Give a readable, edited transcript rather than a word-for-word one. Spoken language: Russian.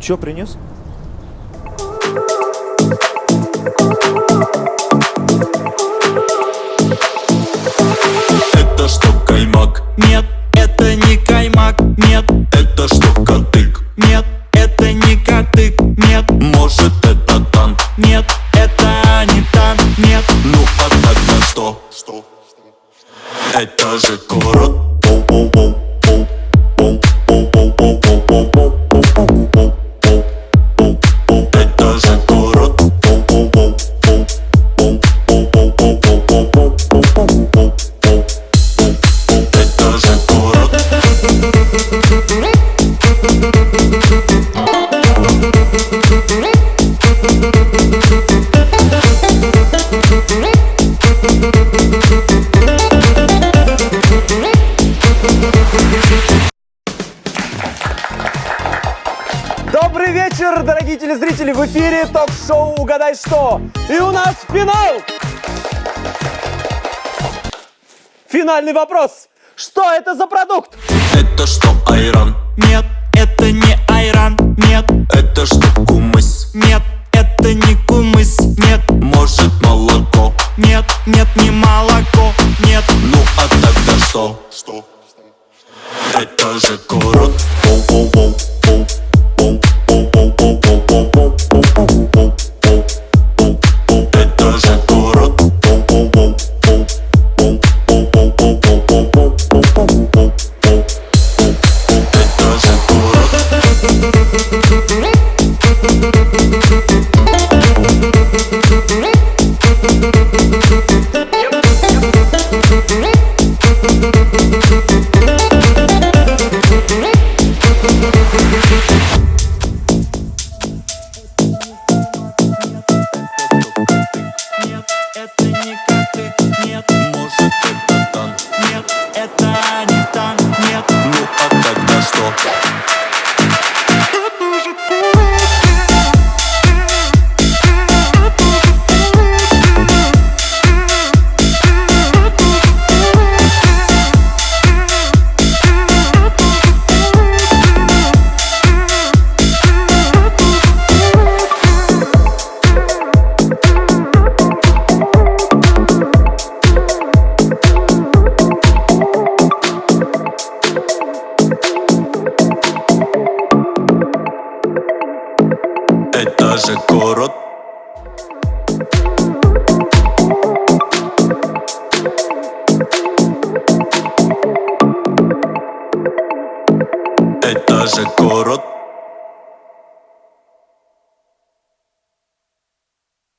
чё принес? Это что, каймак? Нет, это не каймак. Нет, Это что, катык? нет, это не катык. Нет, Может, это танк? нет, это не танк. Нет, Ну а тогда что? Это же город. Это же город. Это же город. Добрый вечер, дорогие телезрители! В эфире ток-шоу «Угадай что!» И у нас финал! Финальный вопрос! Что это за продукт? Это что, айран? нет, это не айран. Нет, Это что, кумыс? нет, это не кумыс. Нет, Может, молоко? нет, нет, не молоко. Нет, Ну а тогда что? Это же город. Это же город. Это же город. нет, это не катык. Нет, Может, это танк? нет, это не танк. Нет, Ну а тогда что? Это же город.